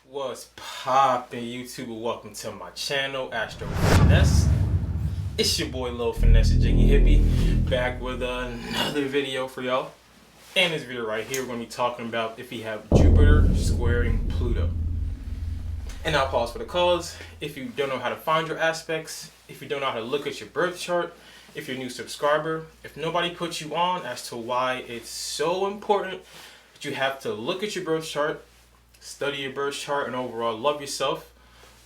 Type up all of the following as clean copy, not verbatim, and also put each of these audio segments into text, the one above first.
What's poppin' YouTube? Welcome to my channel, Astro Finesse. It's your boy Lil Finesse, Jiggy Hippie, back with another video for y'all. In this video right here, we're going to be talking about if you have Jupiter squaring Pluto. And I'll pause for the cause. If you don't know how to find your aspects, if you don't know how to look at your birth chart, if you're a new subscriber, if nobody put you on as to why it's so important that you have to look at your birth chart, study your birth chart, and overall love yourself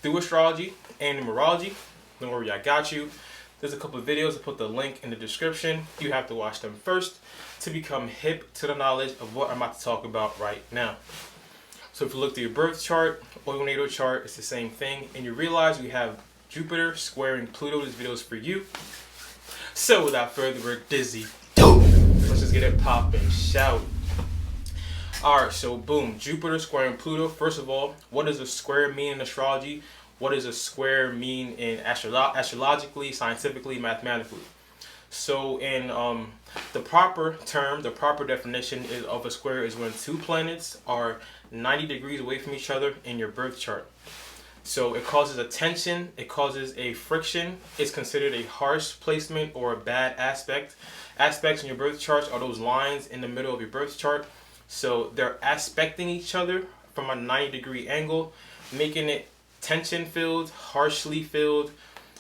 through astrology and numerology. Don't worry, I got you. There's a couple of videos. I put the link in the description. You have to watch them first to become hip to the knowledge of what I'm about to talk about right now. So if you look through your birth chart or your natal chart, it's the same thing, and you realize we have Jupiter squaring Pluto. This video is for you. So without further ado, let's just get it popping, shout. Alright, so boom, Jupiter squaring Pluto. First of all, what does a square mean in astrology? What does a square mean in astrologically, scientifically, mathematically? So in the proper term, the proper definition of a square is when two planets are 90 degrees away from each other in your birth chart. So it causes a tension, it causes a friction. It's considered a harsh placement or a bad aspect. Aspects in your birth charts are those lines in the middle of your birth chart. So they're aspecting each other from a 90-degree angle, making it tension-filled, harshly filled,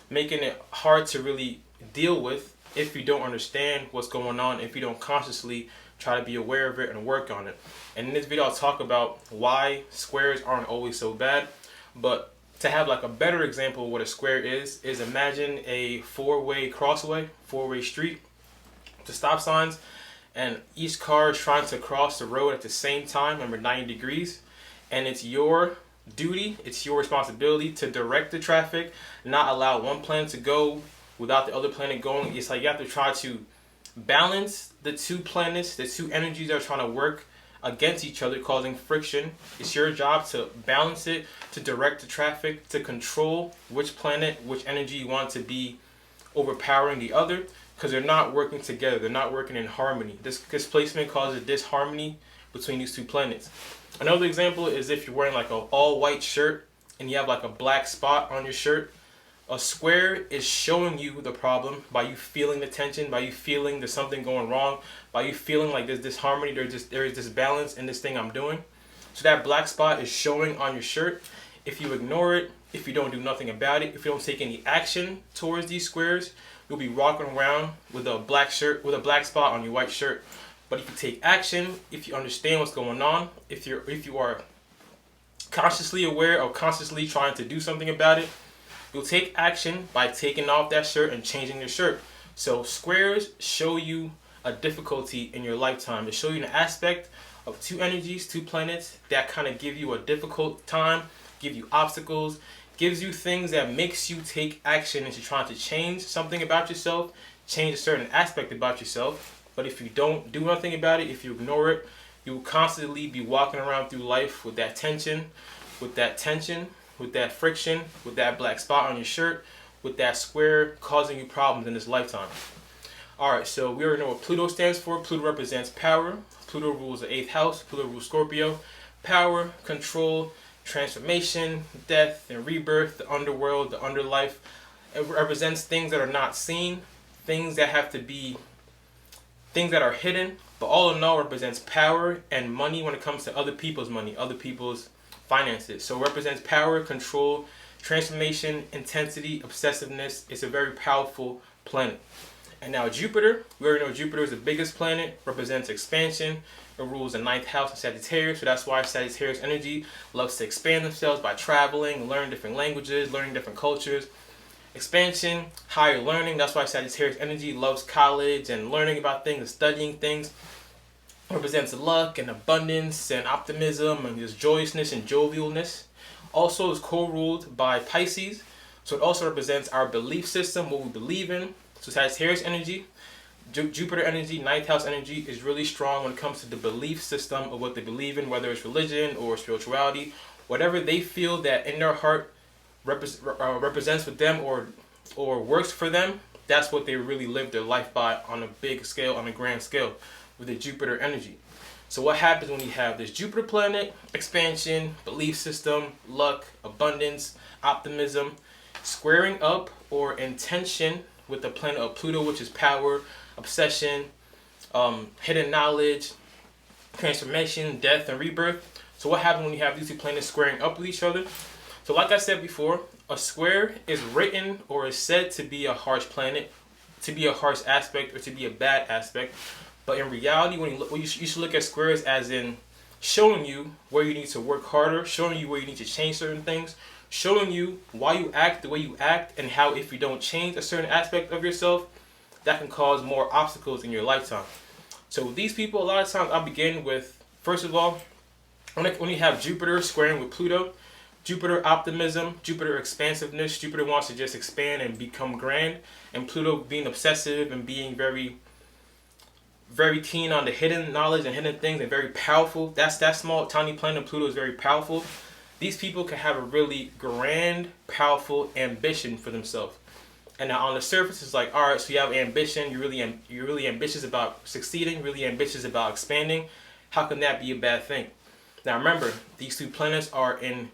making it hard to really deal with if you don't understand what's going on, if you don't consciously try to be aware of it and work on it. And in this video, I'll talk about why squares aren't always so bad. But to have like a better example of what a square is imagine a four-way crossway, four-way street, the stop signs, and each car is trying to cross the road at the same time, remember 90 degrees, and it's your duty, it's your responsibility to direct the traffic, not allow one planet to go without the other planet going. It's like you have to try to balance the two planets, the two energies that are trying to work against each other, causing friction. It's your job to balance it, to direct the traffic, to control which planet, which energy you want to be overpowering the other, because they're not working together, they're not working in harmony. This placement causes disharmony between these two planets. Another example is if you're wearing like an all-white shirt and you have like a black spot on your shirt. A square is showing you the problem by you feeling the tension, by you feeling there's something going wrong, by you feeling like there's disharmony, there is disbalance in this thing I'm doing. So that black spot is showing on your shirt. If you ignore it, if you don't do nothing about it, if you don't take any action towards these squares, you'll be walking around with a black shirt, with a black spot on your white shirt. But if you take action, if you understand what's going on, if you are consciously aware or consciously trying to do something about it, you'll take action by taking off that shirt and changing your shirt. So squares show you a difficulty in your lifetime. They show you an aspect of two energies, two planets that kind of give you a difficult time, give you obstacles, gives you things that makes you take action into trying to change something about yourself, change a certain aspect about yourself. But if you don't do nothing about it, if you ignore it, you will constantly be walking around through life with that tension, with that friction, with that black spot on your shirt, with that square causing you problems in this lifetime. Alright, so we already know what Pluto stands for. Pluto represents power. Pluto rules the 8th house. Pluto rules Scorpio. Power, control, transformation, death and rebirth, the underworld, the underlife. It represents things that are not seen, things that have to be, things that are hidden, but all in all represents power and money when it comes to other people's money, other people's finances. So it represents power, control, transformation, intensity, obsessiveness. It's a very powerful planet. And now Jupiter, we already know Jupiter is the biggest planet, represents expansion. It rules the 9th house in Sagittarius, so that's why Sagittarius energy loves to expand themselves by traveling, learning different languages, learning different cultures. Expansion, higher learning, that's why Sagittarius energy loves college and learning about things and studying things. Represents luck and abundance and optimism and just joyousness and jovialness. Also is co-ruled by Pisces, so it also represents our belief system, what we believe in. So Sagittarius energy, Jupiter energy, 9th house energy is really strong when it comes to the belief system of what they believe in, whether it's religion or spirituality, whatever they feel that in their heart represents with them or works for them, that's what they really live their life by on a big scale, on a grand scale with the Jupiter energy. So what happens when you have this Jupiter planet, expansion, belief system, luck, abundance, optimism, squaring up or in tension with the planet of Pluto, which is power, obsession, hidden knowledge, transformation, death, and rebirth. So what happens when you have these two planets squaring up with each other? So like I said before, a square is written or is said to be a harsh planet, to be a harsh aspect, or to be a bad aspect. But in reality, you should look at squares as in showing you where you need to work harder, showing you where you need to change certain things, showing you why you act the way you act, and how if you don't change a certain aspect of yourself, that can cause more obstacles in your lifetime. So with these people, a lot of times I'll begin with, first of all, when you have Jupiter squaring with Pluto, Jupiter optimism, Jupiter expansiveness, Jupiter wants to just expand and become grand, and Pluto being obsessive and being very, very keen on the hidden knowledge and hidden things and very powerful. That small, tiny planet Pluto is very powerful. These people can have a really grand, powerful ambition for themselves. And now on the surface, it's like, all right, so you have ambition, you're really ambitious about succeeding, really ambitious about expanding. How can that be a bad thing? Now remember, these two planets are in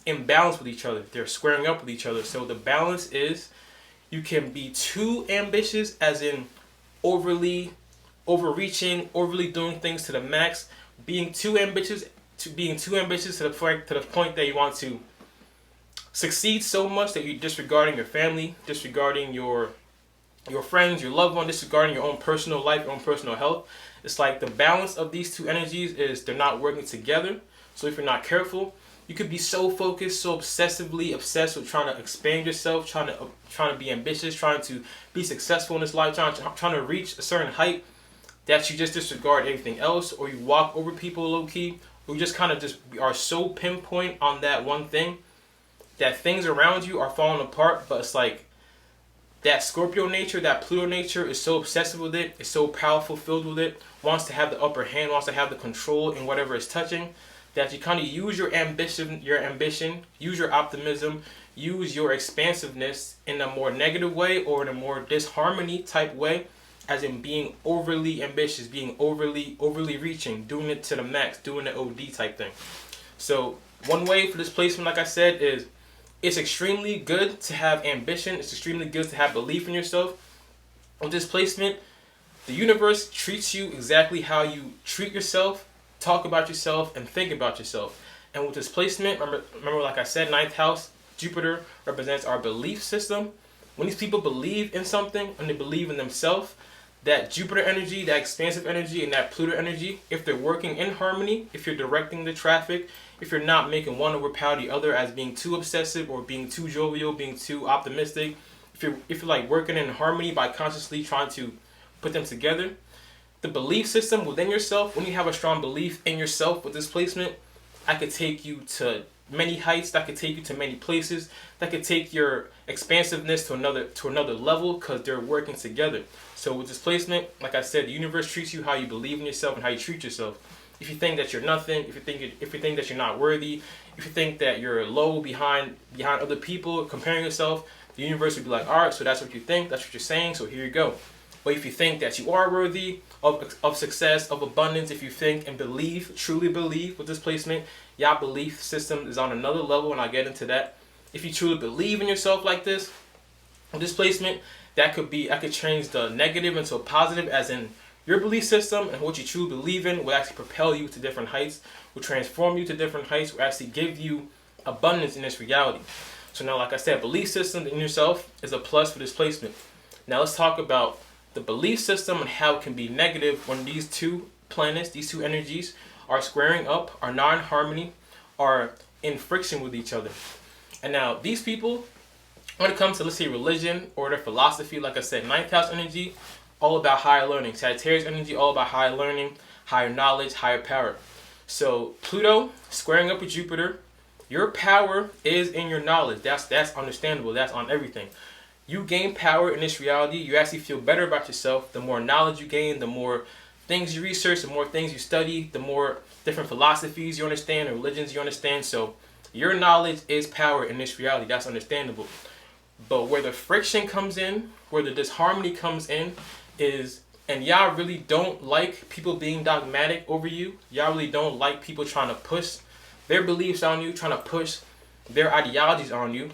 imbalance with each other. They're squaring up with each other. So the balance is you can be too ambitious, as in overreaching, overly doing things to the max, being too ambitious to the point that you want to succeed so much that you're disregarding your family, disregarding your friends, your loved one, disregarding your own personal life, your own personal health. It's like the balance of these two energies is they're not working together. So if you're not careful, you could be so focused, so obsessively obsessed with trying to expand yourself, trying to be ambitious, trying to be successful in this life, trying to reach a certain height, that you just disregard everything else, or you walk over people low key, or you just kind of just are so pinpoint on that one thing that things around you are falling apart. But it's like that Scorpio nature, that Pluto nature is so obsessive with it, is so powerful, filled with it, wants to have the upper hand, wants to have the control in whatever it's touching, that you kind of use your ambition, use your optimism, use your expansiveness in a more negative way or in a more disharmony type way, as in being overly ambitious, being overly reaching, doing it to the max, doing the OD type thing. So one way for this placement, like I said, is it's extremely good to have ambition. It's extremely good to have belief in yourself. With this placement, the universe treats you exactly how you treat yourself, talk about yourself, and think about yourself. And with this placement, remember like I said, 9th house, Jupiter represents our belief system. When these people believe in something, when they believe in themselves, that Jupiter energy, that expansive energy, and that Pluto energy, if they're working in harmony, if you're directing the traffic, if you're not making one overpower the other as being too obsessive or being too jovial, being too optimistic, if you're like working in harmony by consciously trying to put them together, the belief system within yourself, when you have a strong belief in yourself with this placement, that could take you to many heights, that could take you to many places, that could take your expansiveness to another level, because they're working together. So with this placement, like I said, the universe treats you how you believe in yourself and how you treat yourself. If you think that you're nothing, if you think that you're not worthy, if you think that you're low behind other people, comparing yourself, the universe would be like, all right, so that's what you think, that's what you're saying, so here you go. But if you think that you are worthy of success, of abundance, if you think and believe, truly believe with this placement, your belief system is on another level, and I'll get into that. If you truly believe in yourself like this, with this placement, I could change the negative into a positive, as in your belief system and what you truly believe in will actually propel you to different heights, will transform you to different heights, will actually give you abundance in this reality. So now, like I said, belief system in yourself is a plus for this placement. Now let's talk about the belief system and how it can be negative when these two planets, these two energies are squaring up, are not in harmony, are in friction with each other. And now these people, when it comes to, let's say, religion or their philosophy, like I said, 9th house energy, all about higher learning. Sagittarius energy, all about higher learning, higher knowledge, higher power. So Pluto squaring up with Jupiter, your power is in your knowledge. That's understandable. That's on everything. You gain power in this reality. You actually feel better about yourself. The more knowledge you gain, the more things you research, the more things you study, the more different philosophies you understand, or religions you understand. So your knowledge is power in this reality. That's understandable. But where the friction comes in, where the disharmony comes in, is and y'all really don't like people being dogmatic over you. Y'all really don't like people trying to push their beliefs on you, trying to push their ideologies on you.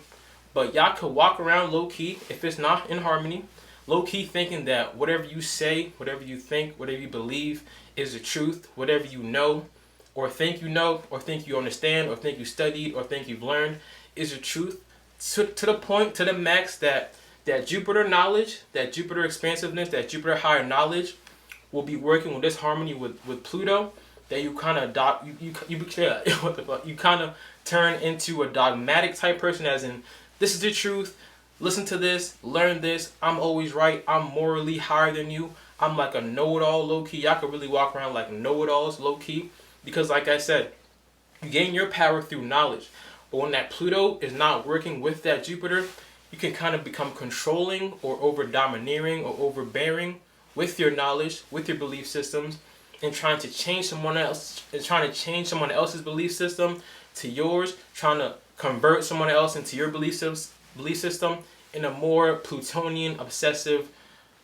But y'all could walk around low-key, if it's not in harmony, low-key thinking that whatever you say, whatever you think, whatever you believe is the truth, whatever you know, or think you understand, or think you studied, or think you've learned is the truth, to the point, to the max, that Jupiter knowledge, that Jupiter expansiveness, that Jupiter higher knowledge will be working with this harmony with Pluto, that you kind of what the fuck, you kind of turn into a dogmatic type person, as in, this is the truth, listen to this, learn this, I'm always right, I'm morally higher than you, I'm like a know-it-all low-key. Y'all could really walk around like know-it-alls low-key, because like I said, you gain your power through knowledge. But when that Pluto is not working with that Jupiter, you can kind of become controlling or over-domineering or overbearing with your knowledge, with your belief systems, and trying to change someone else's belief system to yours, trying to convert someone else into your belief system in a more Plutonian, obsessive,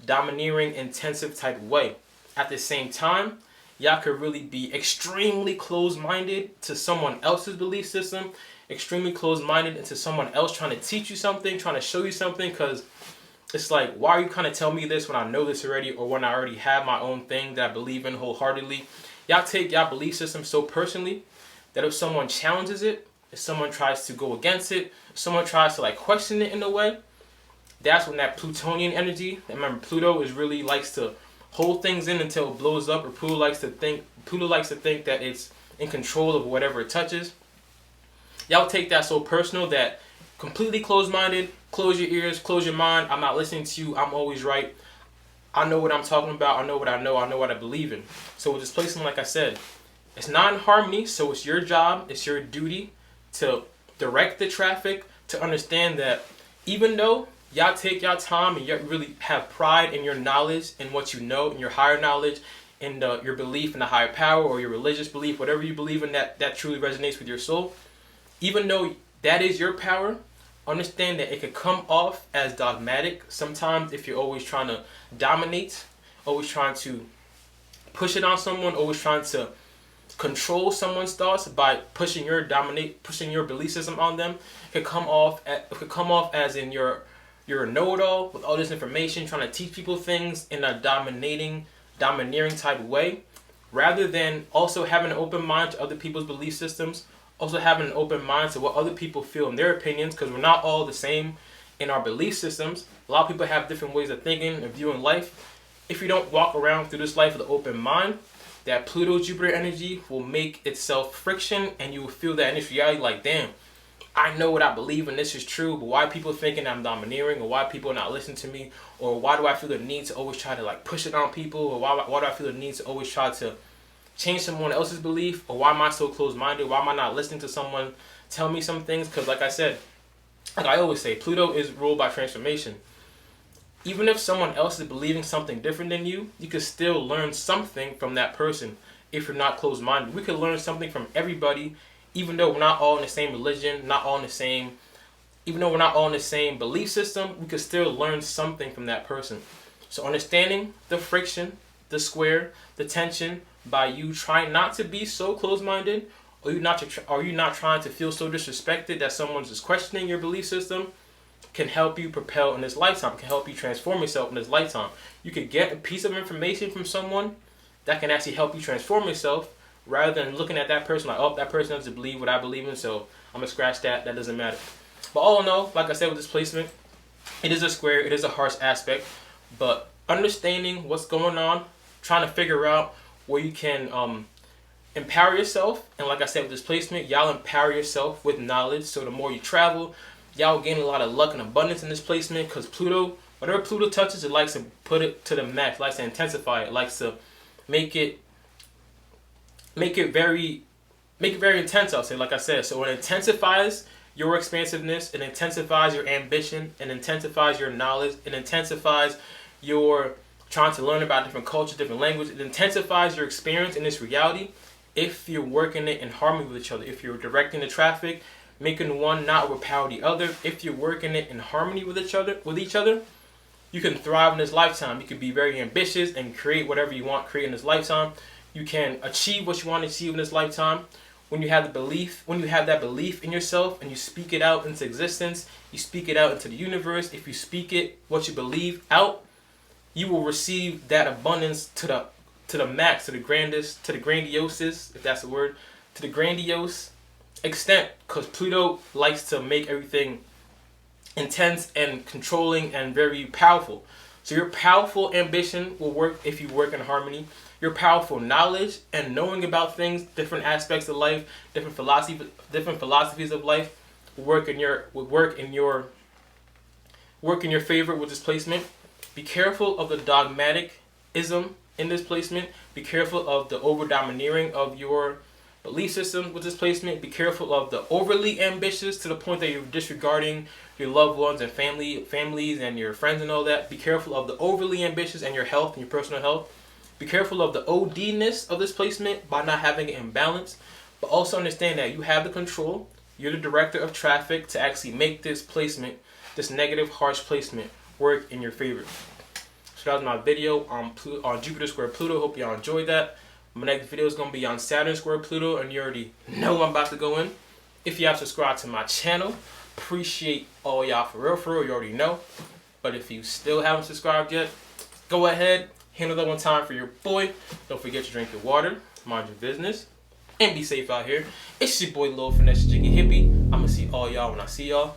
domineering, intensive type of way. At the same time, y'all could really be extremely closed-minded to someone else's belief system, extremely closed-minded into someone else trying to teach you something, trying to show you something, because it's like, why are you kind of telling me this when I know this already, or when I already have my own thing that I believe in wholeheartedly? Y'all take y'all belief system so personally that if someone challenges it, if someone tries to go against it, if someone tries to like question it in a way, that's when that Plutonian energy, remember Pluto is really likes to hold things in until it blows up, or Pluto likes to think that it's in control of whatever it touches. Y'all take that so personal that completely closed-minded, close your ears, close your mind, I'm not listening to you, I'm always right, I know what I'm talking about, I know what I know, I know what I believe in. So with this placement, like I said, it's not in harmony, so it's your job, it's your duty to direct the traffic, to understand that even though y'all take y'all time and you really have pride in your knowledge and what you know, in your higher knowledge, in your belief in the higher power, or your religious belief, whatever you believe in that truly resonates with your soul, even though that is your power, understand that it could come off as dogmatic sometimes if you're always trying to dominate, always trying to push it on someone, always trying to control someone's thoughts by pushing your belief system on them. It could come off as in you're a know-it-all with all this information, trying to teach people things in a domineering type of way, rather than also having an open mind to other people's belief systems, also having an open mind to what other people feel in their opinions, because we're not all the same in our belief systems. A lot of people have different ways of thinking and viewing life. If you don't walk around through this life with an open mind, that Pluto-Jupiter energy will make itself friction, and you will feel that in this reality like, damn, I know what I believe and this is true, but why are people thinking I'm domineering, or why people are not listening to me, or why do I feel the need to always try to like push it on people, or why do I feel the need to always try to change someone else's belief, or why am I so closed-minded, why am I not listening to someone tell me some things? Because like I said, like I always say, Pluto is ruled by transformation. Even if someone else is believing something different than you, you can still learn something from that person if you're not closed-minded. We can learn something from everybody, even though we're not all in the same religion, even though we're not all in the same belief system, we can still learn something from that person. So understanding the friction, the square, the tension, by you trying not to be so closed-minded, or you not trying to feel so disrespected that someone's just questioning your belief system, can help you propel in this lifetime, can help you transform yourself in this lifetime. You could get a piece of information from someone that can actually help you transform yourself, rather than looking at that person like, oh, that person doesn't believe what I believe in, so I'm going to scratch that doesn't matter. But all in all, like I said with this placement, it is a square, it is a harsh aspect, but understanding what's going on, trying to figure out where you can empower yourself, and like I said with this placement, y'all empower yourself with knowledge, so the more you travel, y'all gain a lot of luck and abundance in this placement, because Pluto, whatever Pluto touches, it likes to put it to the max, it likes to intensify it, likes to make it very intense, I'll say, like I said. So it intensifies your expansiveness, it intensifies your ambition, it intensifies your knowledge, it intensifies your trying to learn about different cultures, different languages, it intensifies your experience in this reality if you're working it in harmony with each other, if you're directing the traffic, making one not overpower the other, if you're working it in harmony with each other, You can thrive in this lifetime. You can be very ambitious and create whatever you want, create in this lifetime. You can achieve what you want to achieve in this lifetime. When you have that belief in yourself and you speak it out into existence, you speak it out into the universe. If you speak it, what you believe out, you will receive that abundance to the max, to the grandiose, if that's a word, to the grandiose extent. Because Pluto likes to make everything intense and controlling and very powerful. So your powerful ambition will work if you work in harmony. Your powerful knowledge and knowing about things, different aspects of life, different philosophies of life, will work in your favor with this placement. Be careful of the dogmatism in this placement. Be careful of the over-domineering of your belief system with this placement. Be careful of the overly ambitious to the point that you're disregarding your loved ones and families and your friends and all that. Be careful of the overly ambitious and your health and your personal health. Be careful of the OD-ness of this placement by not having it in balance. But also understand that you have the control. You're the director of traffic to actually make this placement, this negative, harsh placement, work in your favor. So that was my video on Jupiter square Pluto. Hope y'all enjoyed that. My next video is going to be on Saturn square Pluto, and you already know I'm about to go in. If you have subscribed to my channel, appreciate all y'all for real, you already know. But if you still haven't subscribed yet, go ahead, handle that one time for your boy. Don't forget to drink your water, mind your business, and be safe out here. It's your boy Lil Finesse Jiggy Hippie. I'm going to see all y'all when I see y'all.